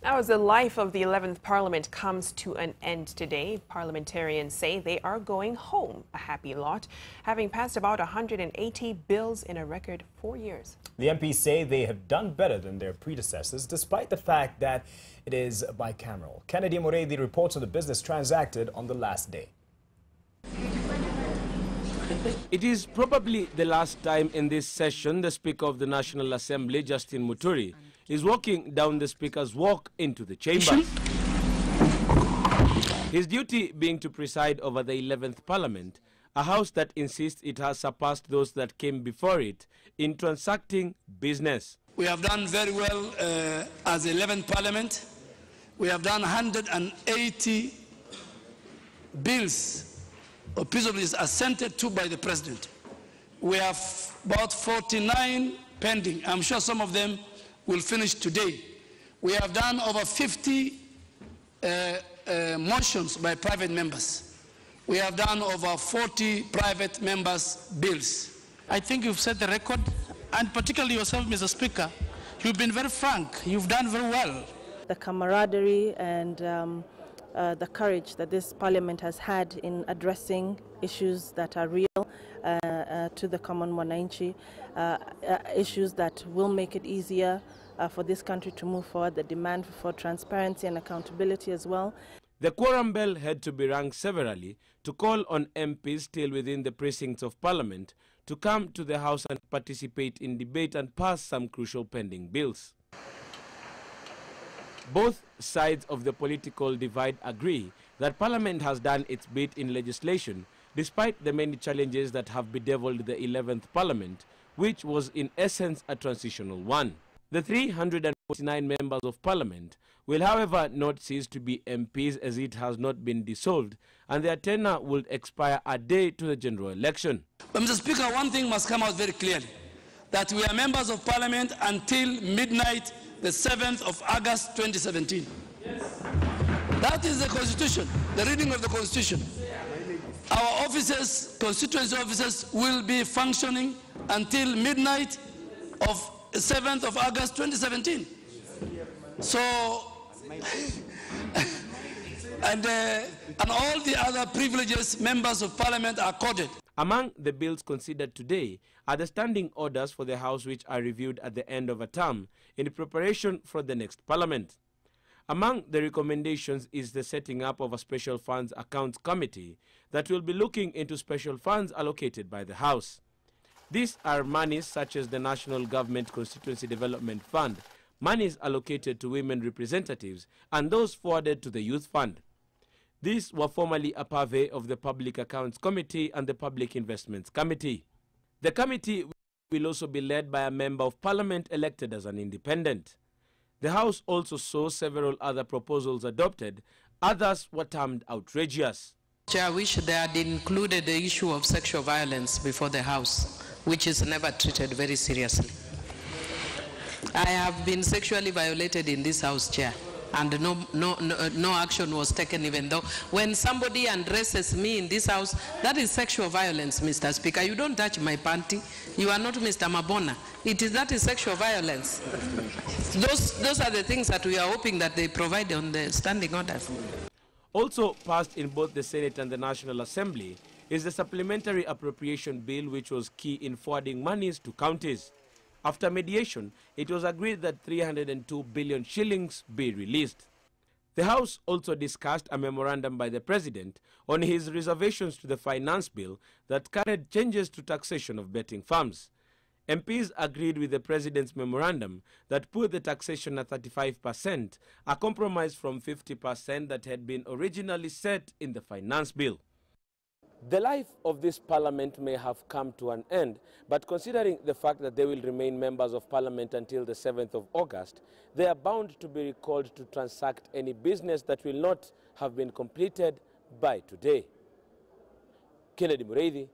Now, as the life of the 11th Parliament comes to an end today, parliamentarians say they are going home, a happy lot, having passed about 180 bills in a record 4 years. The MPs say they have done better than their predecessors, despite the fact that it is bicameral. Murithi reports on the business transacted on the last day. It is probably the last time in this session the Speaker of the National Assembly, Justin Muturi, is walking down the Speaker's walk into the chamber. His duty being to preside over the 11th Parliament, a house that insists it has surpassed those that came before it in transacting business. We have done very well as the 11th Parliament. We have done 180 bills or peaceably assented to by the President. We have about 49 pending. I'm sure some of them will finish today. We have done over 50 motions by private members. We have done over 40 private members' bills. I think you've set the record, and particularly yourself, Mr. Speaker. You've been very frank. You've done very well. The camaraderie and the courage that this Parliament has had in addressing issues that are real to the common mwananchi, issues that will make it easier for this country to move forward, the demand for transparency and accountability as well. The quorum bell had to be rung severally to call on MPs still within the precincts of Parliament to come to the House and participate in debate and pass some crucial pending bills. Both sides of the political divide agree that Parliament has done its bit in legislation despite the many challenges that have bedeviled the 11th Parliament, which was in essence a transitional one. The 349 members of Parliament will, however, not cease to be MPs as it has not been dissolved, and their tenure will expire a day to the general election. But Mr. Speaker, one thing must come out very clearly, that we are members of Parliament until midnight, the 7th of August 2017. Yes. That is the Constitution, the reading of the Constitution. Our offices, constituency offices, will be functioning until midnight of 7th of August 2017. So, and all the other privileges members of Parliament are accorded. Among the bills considered today are the standing orders for the House, which are reviewed at the end of a term in preparation for the next Parliament. Among the recommendations is the setting up of a Special Funds Accounts Committee that will be looking into special funds allocated by the House. These are monies such as the National Government Constituency Development Fund, monies allocated to women representatives, and those forwarded to the Youth Fund. These were formerly a purvey of the Public Accounts Committee and the Public Investments Committee. The committee will also be led by a member of Parliament elected as an independent. The House also saw several other proposals adopted. Others were termed outrageous. Chair, I wish they had included the issue of sexual violence before the House, which is never treated very seriously. I have been sexually violated in this House, Chair, and no action was taken, even though when somebody undresses me in this House, that is sexual violence, Mr. Speaker. You don't touch my panty. You are not Mr. Mabona. That is sexual violence. Those are the things that we are hoping that they provide on the standing orders. Also passed in both the Senate and the National Assembly is the Supplementary Appropriation Bill, which was key in forwarding monies to counties. After mediation, it was agreed that 302 billion shillings be released. The House also discussed a memorandum by the President on his reservations to the Finance Bill that carried changes to taxation of betting firms. MPs agreed with the President's memorandum that put the taxation at 35%, a compromise from 50% that had been originally set in the Finance Bill. The life of this Parliament may have come to an end, but considering the fact that they will remain members of Parliament until the 7th of August, they are bound to be recalled to transact any business that will not have been completed by today. Murithi,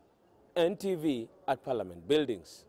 NTV at Parliament Buildings.